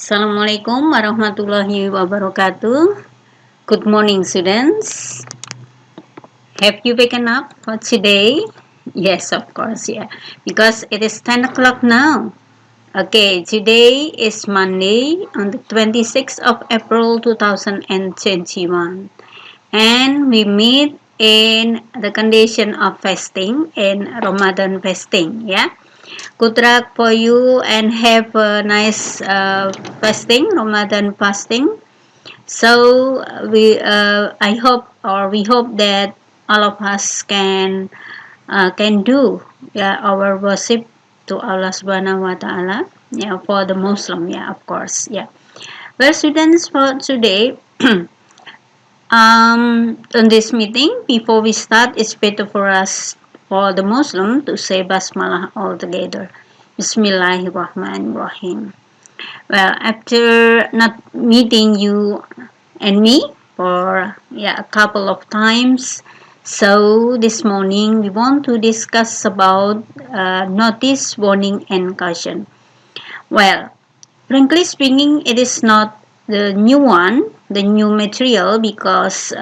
Assalamualaikum warahmatullahi wabarakatuh. Good morning, students. Have you waken up for today? Yes, of course, yeah. Because it is 10 o'clock now. Okay, today is Monday on the 26th of April 2021. And we meet in the condition of fasting, in Ramadan fasting, yeah. Good luck for you and have a nice fasting, Ramadan fasting. So we hope that all of us can do, yeah, our worship to Allah Subhanahu Wa Taala, yeah, for the Muslim, yeah, of course, yeah. Well, students, for today, in this meeting, before we start, it's better for us, for the Muslim, to say Basmalah all together. Bismillahirrahmanirrahim. Well, after not meeting you and me for a couple of times, so this morning we want to discuss about notice, warning, and caution. Well, frankly speaking, it is not the new material, because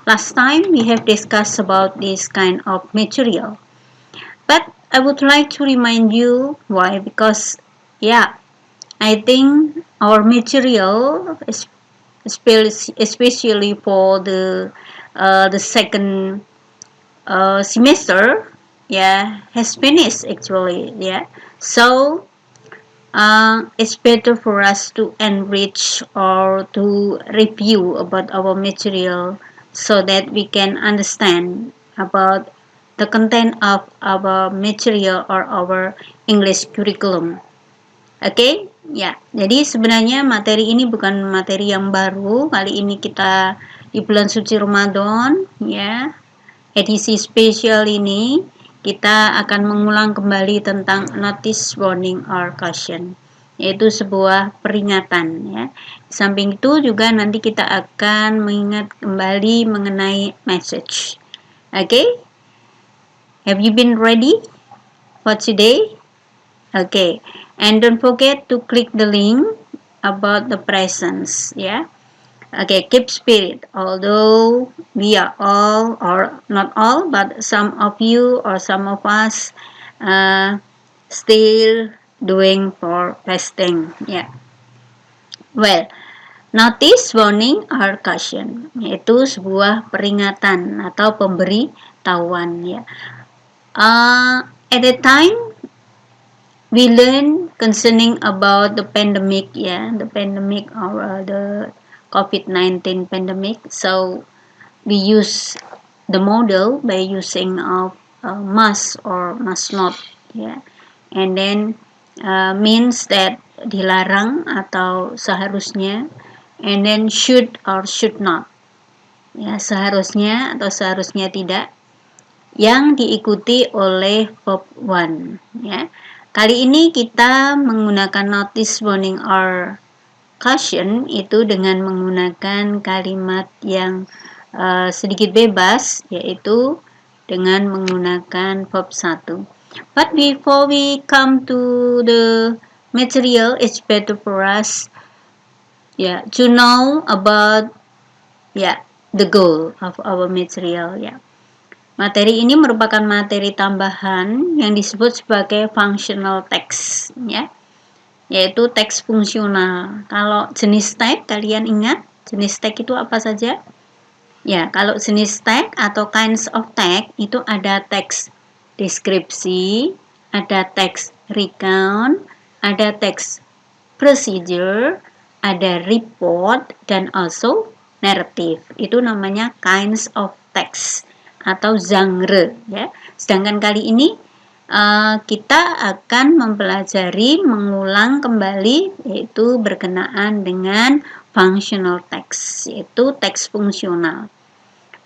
last time we have discussed about this kind of material. But I would like to remind you why, because I think our material, especially for the second semester, has finished actually. So it's better for us to enrich or to review about our material, so that we can understand about the content of our material or our English curriculum. Oke, ya. Jadi sebenarnya materi ini bukan materi yang baru. Kali ini kita di bulan suci Ramadan, ya. Edisi spesial ini kita akan mengulang kembali tentang notice, warning, or caution, yaitu sebuah peringatan, ya. Di samping itu juga nanti kita akan mengingat kembali mengenai message. Oke? Have you been ready for today? Okay, and don't forget to click the link about the presence, yeah. Okay, keep spirit. Although we are all, or not all, but some of you or some of us still doing for fasting, yeah. Well, notice, warning, or caution, yaitu sebuah peringatan atau pemberitahuan, ya. At the time we learn concerning about the pandemic, the pandemic or the COVID-19 pandemic. So we use the model by using of must or must not, and then means that dilarang atau seharusnya, and then should or should not, seharusnya atau seharusnya tidak, yang diikuti oleh verb 1, Kali ini kita menggunakan notice, warning, or caution itu dengan menggunakan kalimat yang sedikit bebas, yaitu dengan menggunakan verb 1. But before we come to the material, it's better for us to know about the goal of our material, Materi ini merupakan materi tambahan yang disebut sebagai functional text, yaitu teks fungsional. Kalau jenis tag, kalian ingat jenis tag itu apa saja? Ya, kalau jenis tag atau kinds of tag itu ada teks deskripsi, ada teks recount, ada teks procedure, ada report, dan also narrative. Itu namanya kinds of text atau genre, Sedangkan kali ini kita akan mempelajari, mengulang kembali, yaitu berkenaan dengan functional text, yaitu teks fungsional.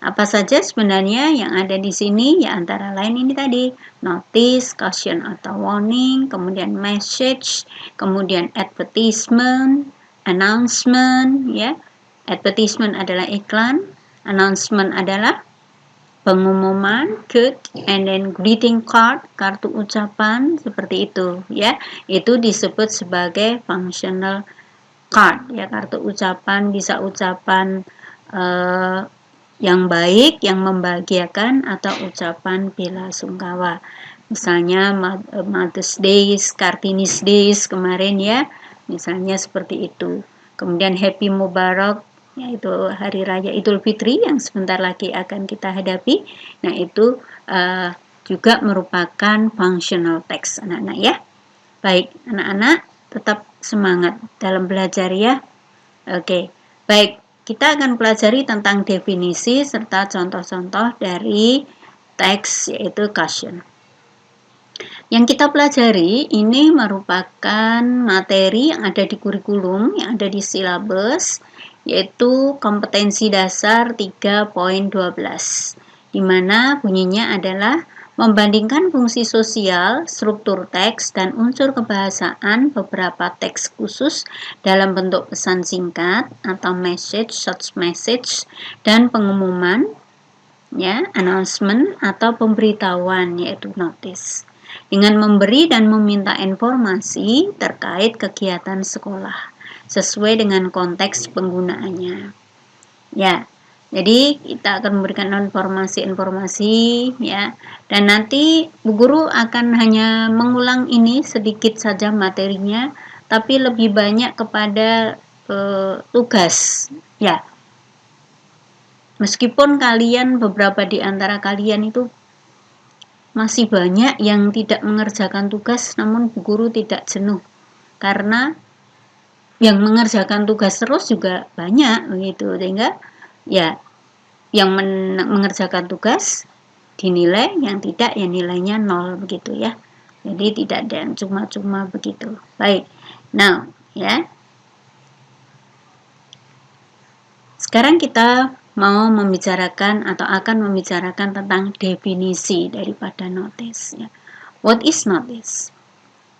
Apa saja sebenarnya yang ada di sini? Ya, antara lain ini tadi, notice, caution atau warning, kemudian message, kemudian advertisement, announcement, Advertisement adalah iklan, announcement adalah pengumuman, and then greeting card, kartu ucapan, seperti itu, Itu disebut sebagai functional card, ya, kartu ucapan, bisa ucapan yang baik, yang membahagiakan, atau ucapan bela sungkawa. Misalnya Mother's Day, Kartini's Days kemarin, ya, misalnya seperti itu. Kemudian Happy Mubarak, yaitu Hari Raya Idul Fitri yang sebentar lagi akan kita hadapi. Nah, itu juga merupakan functional text, anak-anak, ya. Baik, anak-anak tetap semangat dalam belajar, ya. Oke, baik. Kita akan pelajari tentang definisi serta contoh-contoh dari teks, yaitu caution. Yang kita pelajari ini merupakan materi yang ada di kurikulum, yang ada di silabus, yaitu kompetensi dasar 3.12, di mana bunyinya adalah membandingkan fungsi sosial, struktur teks, dan unsur kebahasaan beberapa teks khusus dalam bentuk pesan singkat atau message, short message, dan pengumuman, ya, announcement atau pemberitahuan, yaitu notice, dengan memberi dan meminta informasi terkait kegiatan sekolah sesuai dengan konteks penggunaannya. Ya, jadi kita akan memberikan informasi-informasi, ya, dan nanti Bu Guru akan hanya mengulang ini sedikit saja materinya, tapi lebih banyak kepada tugas, ya. Meskipun kalian, beberapa di antara kalian itu masih banyak yang tidak mengerjakan tugas, namun Bu Guru tidak jenuh, karena yang mengerjakan tugas terus juga banyak begitu, sehingga ya yang mengerjakan tugas dinilai, yang tidak ya nilainya 0 begitu, ya. Jadi tidak ada yang cuma-cuma begitu. Baik. Now, ya. Sekarang kita mau membicarakan atau akan membicarakan tentang definisi daripada notice, ya. What is notice?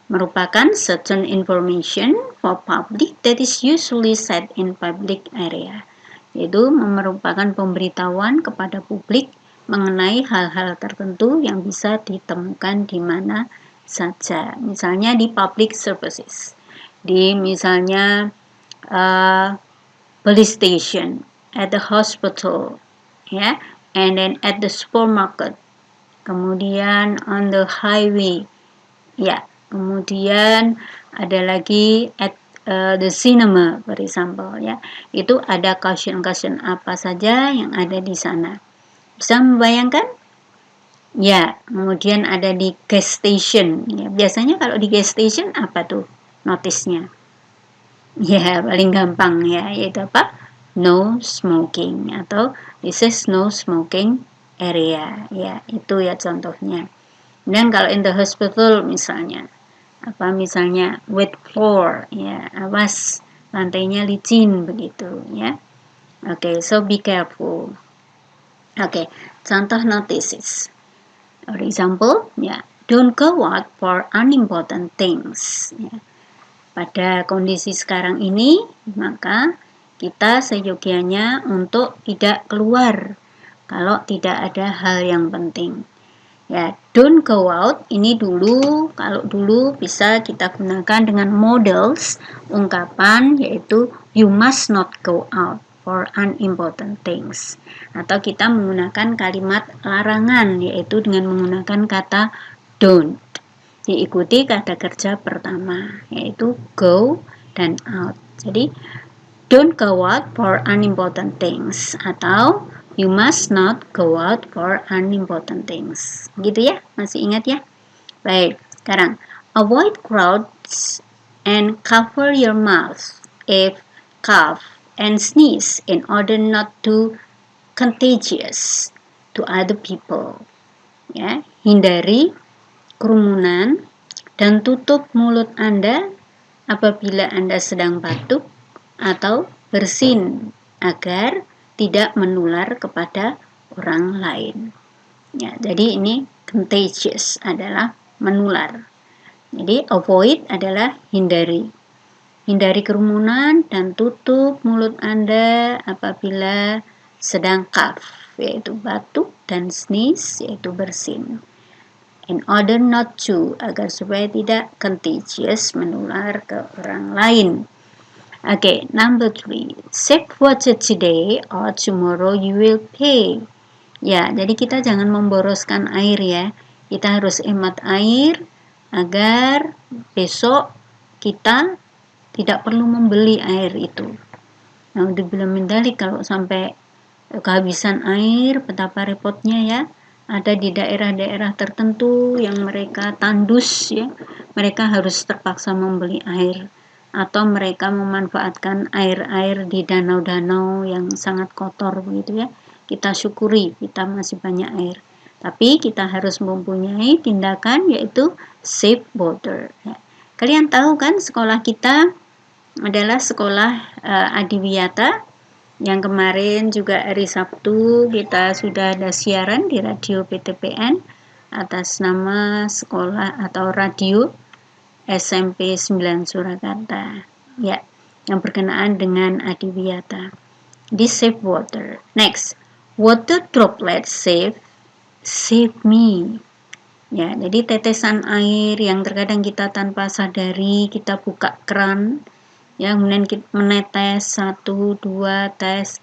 Merupakan certain information for public that is usually said in public area. Yaitu merupakan pemberitahuan kepada publik mengenai hal-hal tertentu yang bisa ditemukan di mana saja. Misalnya di public services, di misalnya police station, at the hospital, ya, and then at the supermarket, kemudian on the highway, ya, kemudian ada lagi at the cinema, for example, ya. Itu ada caution-caution apa saja yang ada di sana. Bisa membayangkan? Ya, kemudian ada di gas station, ya. Biasanya kalau di gas station apa tuh notisnya? Ya, paling gampang, ya, yaitu apa? No smoking, atau this is no smoking area, ya, itu ya contohnya. Dan kalau in the hospital misalnya, apa misalnya wet floor, ya, awas lantainya licin begitu, ya. Oke, so be careful. Oke, contoh notices. For example, ya, don't go out for unimportant things, ya. Pada kondisi sekarang ini, maka kita seyogianya untuk tidak keluar kalau tidak ada hal yang penting. Ya, don't go out ini dulu, kalau dulu bisa kita gunakan dengan models ungkapan, yaitu you must not go out for unimportant things. Atau kita menggunakan kalimat larangan, yaitu dengan menggunakan kata don't. Diikuti kata kerja pertama, yaitu go dan out. Jadi don't go out for unimportant things, atau you must not go out for unimportant things. Gitu ya, masih ingat ya? Baik, sekarang avoid crowds and cover your mouth if cough and sneeze in order not to contagious to other people. Ya, hindari kerumunan dan tutup mulut Anda apabila Anda sedang batuk atau bersin agar tidak menular kepada orang lain. Ya, jadi ini contagious adalah menular. Jadi avoid adalah hindari. Hindari kerumunan dan tutup mulut Anda apabila sedang cough, yaitu batuk, dan sneeze, yaitu bersin. In order not to, agar supaya tidak contagious, menular ke orang lain. Okay, number 3. Save water today or tomorrow you will pay. Ya, jadi kita jangan memboroskan air ya. Kita harus hemat air agar besok kita tidak perlu membeli air itu. Nah, untuk belum mendalik kalau sampai kehabisan air, betapa repotnya ya. Ada di daerah-daerah tertentu yang mereka tandus ya. Mereka harus terpaksa membeli air atau mereka memanfaatkan air-air di danau-danau yang sangat kotor begitu ya. Kita syukuri kita masih banyak air. Tapi kita harus mempunyai tindakan yaitu save water. Ya. Kalian tahu kan sekolah kita adalah sekolah Adiwiyata yang kemarin juga hari Sabtu kita sudah ada siaran di radio PTPN atas nama sekolah atau radio SMP 9 Surakarta ya, yang berkenaan dengan Adiwiyata di save water. Next, water droplets save me ya. Jadi tetesan air yang terkadang kita tanpa sadari kita buka keran ya, kemudian kita menetes 1, 2, tes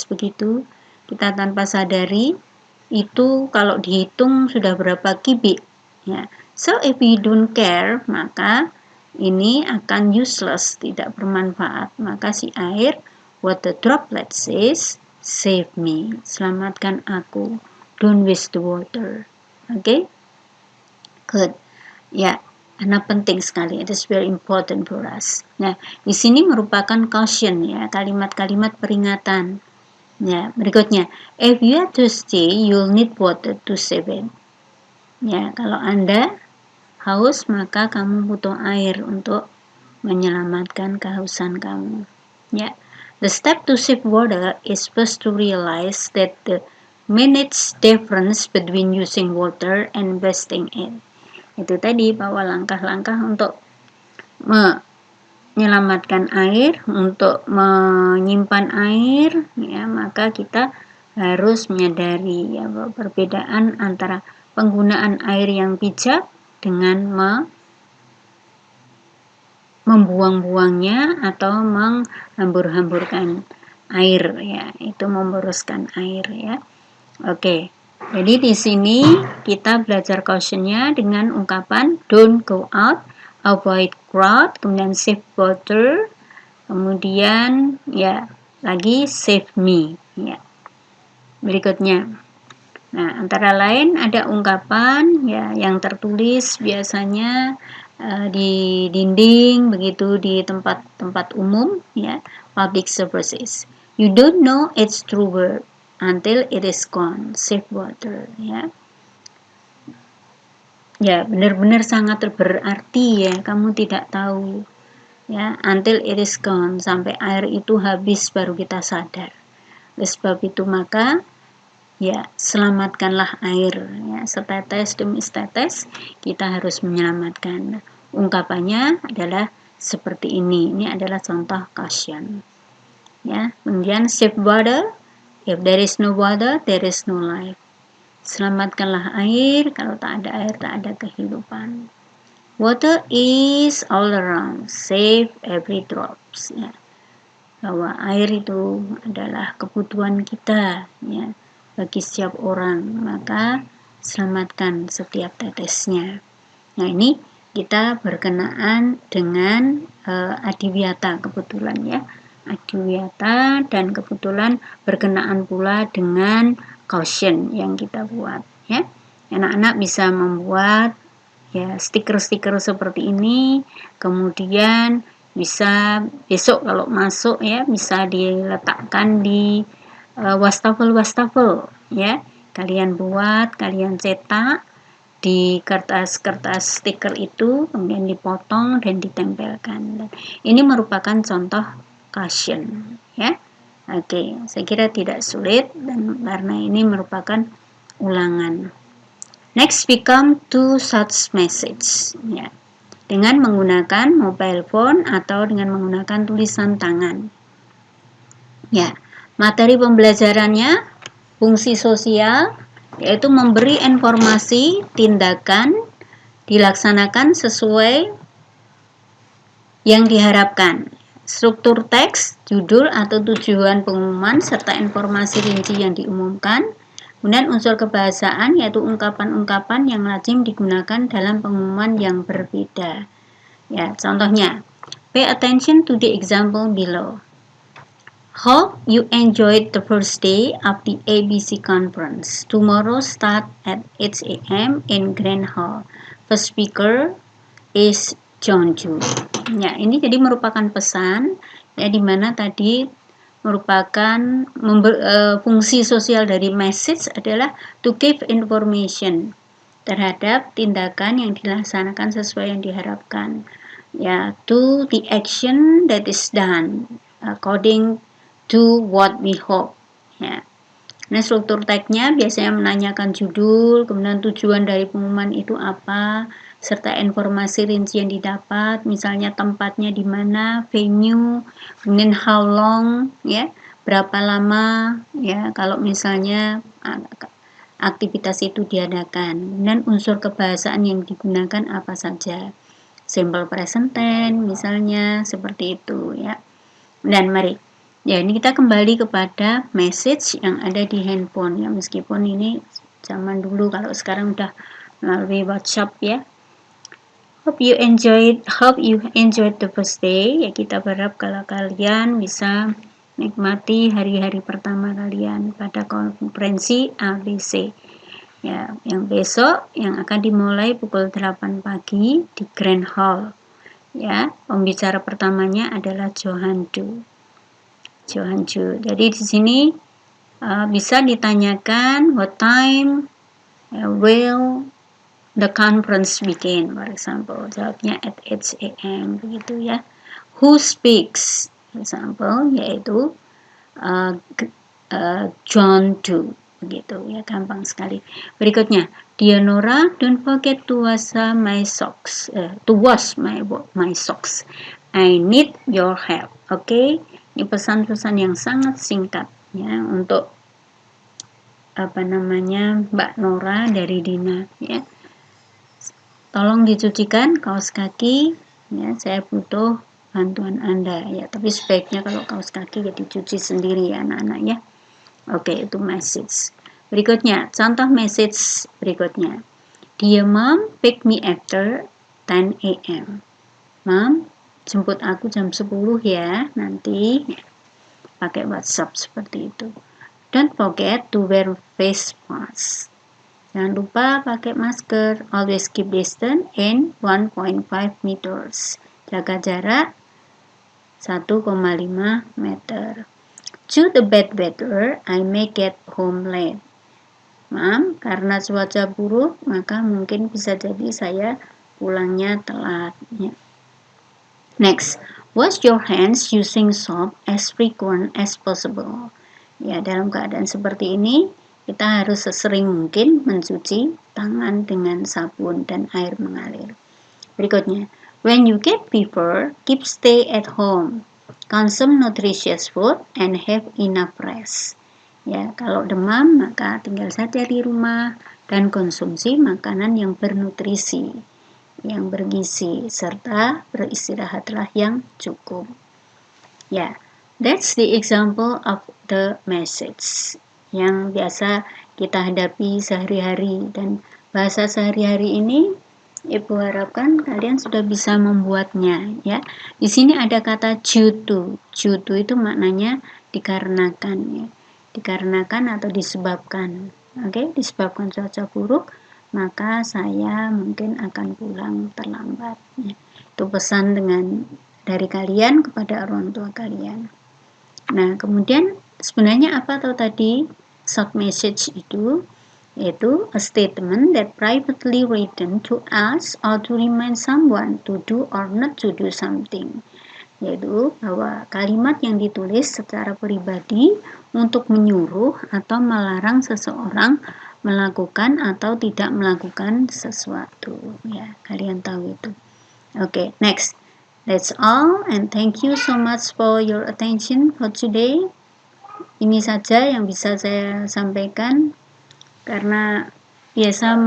begitu, kita tanpa sadari itu kalau dihitung sudah berapa kubik ya. So if we don't care, maka ini akan useless, tidak bermanfaat. Maka si air, water droplets says, save me, selamatkan aku, don't waste the water. Okay, good ya. Karena penting sekali, it is very important for us. Nah, di sini merupakan caution ya, kalimat-kalimat peringatan. Ya, berikutnya, if you are thirsty, you'll need water to save it. Ya, kalau Anda haus, maka kamu butuh air untuk menyelamatkan kehausan kamu. Ya, the step to save water is first to realize that the minutes difference between using water and wasting it. Itu tadi bahwa langkah-langkah untuk menyelamatkan air, untuk menyimpan air, ya, maka kita harus menyadari ya bahwa perbedaan antara penggunaan air yang bijak dengan membuang-buangnya atau menghambur-hamburkan air ya, itu memboroskan air ya. Oke. Jadi di sini kita belajar cautionnya dengan ungkapan don't go out, avoid crowd, kemudian save water, kemudian ya lagi save me ya. Berikutnya. Nah, antara lain ada ungkapan ya yang tertulis biasanya di dinding begitu di tempat-tempat umum ya, public services. You don't know its true word until it is gone. Save water ya. Ya, benar-benar sangat berarti ya, kamu tidak tahu ya, until it is gone, sampai air itu habis baru kita sadar. Oleh sebab itu maka ya, selamatkanlah air ya, setetes demi setetes kita harus menyelamatkan. Ungkapannya adalah seperti ini. Ini adalah contoh caution. Ya, kemudian save water. If there is no water, there is no life. Selamatkanlah air. Kalau tak ada air, tak ada kehidupan. Water is all around. Save every drops. Ya. Bahwa air itu adalah kebutuhan kita. Ya. Bagi setiap orang, maka selamatkan setiap tetesnya. Nah, ini kita berkenaan dengan Adiwiyata kebetulan ya, Adiwiyata, dan kebetulan berkenaan pula dengan caution yang kita buat ya. Anak-anak bisa membuat ya stiker-stiker seperti ini, kemudian bisa besok kalau masuk ya bisa diletakkan di wastafel ya, kalian buat, kalian cetak di kertas-kertas stiker itu, kemudian dipotong dan ditempelkan. Ini merupakan contoh caution ya. Oke, saya kira tidak sulit dan karena ini merupakan ulangan. Next, we come to such message ya, dengan menggunakan mobile phone atau dengan menggunakan tulisan tangan ya. Materi pembelajarannya fungsi sosial, yaitu memberi informasi tindakan dilaksanakan sesuai yang diharapkan. struktur teks, judul atau tujuan pengumuman serta informasi rinci yang diumumkan. Kemudian unsur kebahasaan yaitu ungkapan-ungkapan yang lazim digunakan dalam pengumuman yang berbeda. Ya, contohnya, pay attention to the example below. Hope you enjoyed the first day of the ABC conference. Tomorrow start at 8 a.m. in Grand Hall. First speaker is John Ju. Ya, ini jadi merupakan pesan ya, di mana tadi merupakan fungsi sosial dari message adalah to give information terhadap tindakan yang dilaksanakan sesuai yang diharapkan. Ya, to the action that is done according to what we hope. Ya. Nah, struktur tagnya biasanya menanyakan judul, kemudian tujuan dari pengumuman itu apa, serta informasi rinci yang didapat, misalnya tempatnya di mana, venue, kemudian how long, ya, berapa lama, ya, kalau misalnya aktivitas itu diadakan, dan unsur kebahasaan yang digunakan apa saja, simple present tense, misalnya seperti itu, ya. Dan mari. Ya, ini kita kembali kepada message yang ada di handphone ya, meskipun ini zaman dulu, kalau sekarang udah melalui WhatsApp ya. Hope you enjoyed the first day. Ya, kita berharap kalau kalian bisa nikmati hari-hari pertama kalian pada konferensi ABC. Ya, yang besok yang akan dimulai pukul 8 pagi di Grand Hall. Ya, pembicara pertamanya adalah Johan Ju. Jadi di sini bisa ditanyakan what time will the conference begin, for example. Jawabnya at 8 a.m. begitu ya. Who speaks, for example, yaitu John Do, begitu ya, gampang sekali. Berikutnya, Dear Nora, don't forget to wash my socks. My socks. I need your help. Okay? Ini pesan-pesan yang sangat singkat ya untuk Mbak Nora dari Dina ya. Tolong dicucikan kaos kaki ya, saya butuh bantuan Anda ya, tapi sebaiknya kalau kaos kaki ya dicuci sendiri ya anak-anak ya. Oke, itu message. Berikutnya, contoh message berikutnya. Dear Mom, pick me after 10 a.m. Mom, jemput aku jam 10 ya nanti. Pakai WhatsApp seperti itu. Don't forget to wear face mask. Jangan lupa pakai masker. Always keep distance in 1.5 meters. Jaga jarak 1,5 meter. Due to bad weather, I may get home late. Mom, karena cuaca buruk, maka mungkin bisa jadi saya pulangnya telat. Ya. Next, wash your hands using soap as frequent as possible. Ya, dalam keadaan seperti ini, kita harus sesering mungkin mencuci tangan dengan sabun dan air mengalir. Berikutnya, when you get fever, keep stay at home. Consume nutritious food and have enough rest. Ya, kalau demam maka tinggal saja di rumah dan konsumsi makanan yang bernutrisi, yang bergizi, serta beristirahatlah yang cukup. Ya, that's the example of the message yang biasa kita hadapi sehari-hari, dan bahasa sehari-hari ini Ibu harapkan kalian sudah bisa membuatnya ya. Di sini ada kata due to. Due to itu maknanya dikarenakan ya. Dikarenakan atau disebabkan. Oke, disebabkan cuaca buruk, maka saya mungkin akan pulang terlambat ya. Itu pesan dari kalian kepada orang tua kalian. Nah, kemudian sebenarnya apa tahu tadi short message itu? Yaitu a statement that privately written to us or to remind someone to do or not to do something. Yaitu bahwa kalimat yang ditulis secara pribadi untuk menyuruh atau melarang seseorang melakukan atau tidak melakukan sesuatu. Ya, kalian tahu itu. Okay, next. That's all, and thank you so much for your attention for today. Ini saja yang bisa saya sampaikan, karena biasa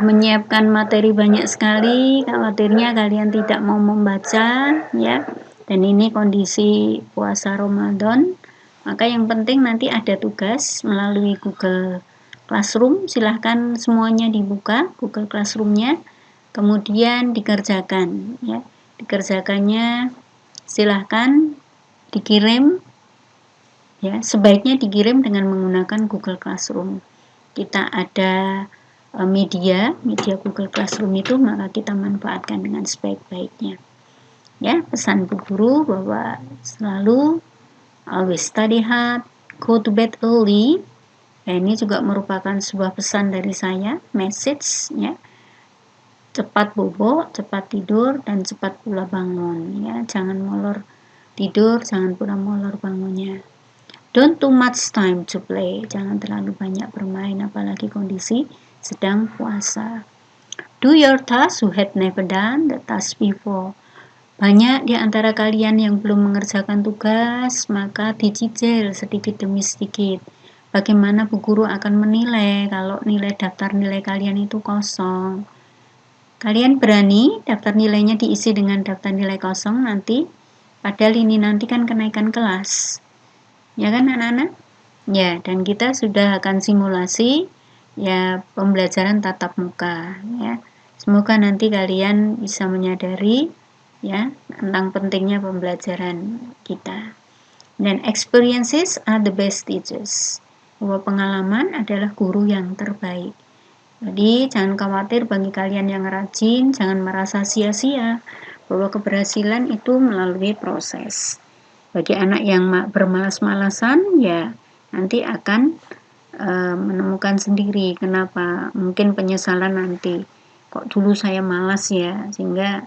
menyiapkan materi banyak sekali, khawatirnya kalian tidak mau membaca ya. Dan ini kondisi puasa Ramadan, maka yang penting nanti ada tugas melalui Google Classroom. Silahkan semuanya dibuka Google Classroom-nya, kemudian dikerjakan ya. Dikerjakannya silahkan dikirim ya, sebaiknya dikirim dengan menggunakan Google Classroom. Kita ada media Google Classroom itu, maka kita manfaatkan dengan sebaik-baiknya. Ya, pesan Bu Guru bahwa selalu always study hard, go to bed early. Ya, ini juga merupakan sebuah pesan dari saya, message ya. Cepat bobo, cepat tidur, dan cepat pula bangun ya. Jangan molor tidur, jangan pula molor bangunnya. Don't too much time to play. Jangan terlalu banyak bermain, apalagi kondisi sedang puasa. Do your task who had never done the task before. Banyak di antara kalian yang belum mengerjakan tugas, maka dicicil sedikit demi sedikit. Bagaimana Bu Guru akan menilai kalau nilai daftar nilai kalian itu kosong? Kalian berani daftar nilainya diisi dengan daftar nilai kosong nanti? Padahal ini nanti kan kenaikan kelas. Ya kan anak-anak? Ya, dan kita sudah akan simulasi ya pembelajaran tatap muka ya. Semoga nanti kalian bisa menyadari ya tentang pentingnya pembelajaran kita. Dan experiences are the best teachers. Bahwa pengalaman adalah guru yang terbaik. Jadi jangan khawatir bagi kalian yang rajin, jangan merasa sia-sia bahwa keberhasilan itu melalui proses. Bagi anak yang bermalas-malasan ya nanti akan menemukan sendiri kenapa, mungkin penyesalan nanti. Kok dulu saya malas ya, sehingga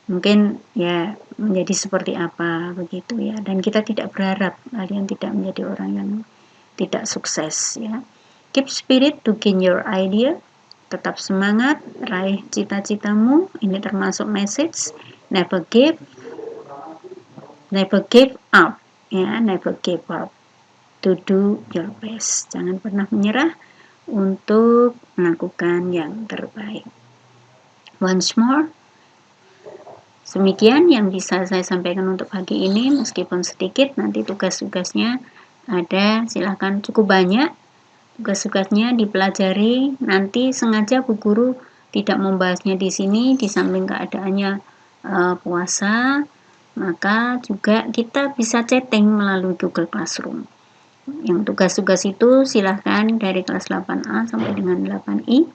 mungkin ya menjadi seperti apa begitu ya. Dan kita tidak berharap kalian tidak menjadi orang yang tidak sukses ya. Keep spirit to gain your idea. Tetap semangat raih cita-citamu. Ini termasuk message never give up ya, never give up to do your best. Jangan pernah menyerah untuk melakukan yang terbaik. Once more, demikian yang bisa saya sampaikan untuk pagi ini, meskipun sedikit, nanti tugas-tugasnya ada, silahkan cukup banyak. Tugas-tugasnya dipelajari, nanti sengaja Bu Guru tidak membahasnya di sini, di samping keadaannya puasa, maka juga kita bisa chatting melalui Google Classroom. Yang tugas-tugas itu silahkan dari kelas 8A sampai dengan 8I.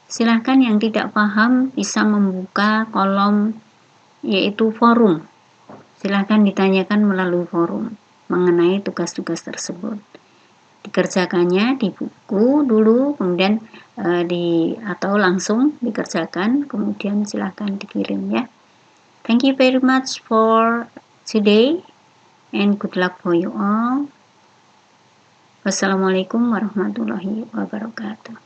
Silahkan yang tidak paham bisa membuka kolom yaitu forum. Silahkan ditanyakan melalui forum mengenai tugas-tugas tersebut. Dikerjakannya di buku dulu, kemudian atau langsung dikerjakan, kemudian silahkan dikirim ya. Thank you very much for today and good luck for you all. Wassalamualaikum warahmatullahi wabarakatuh.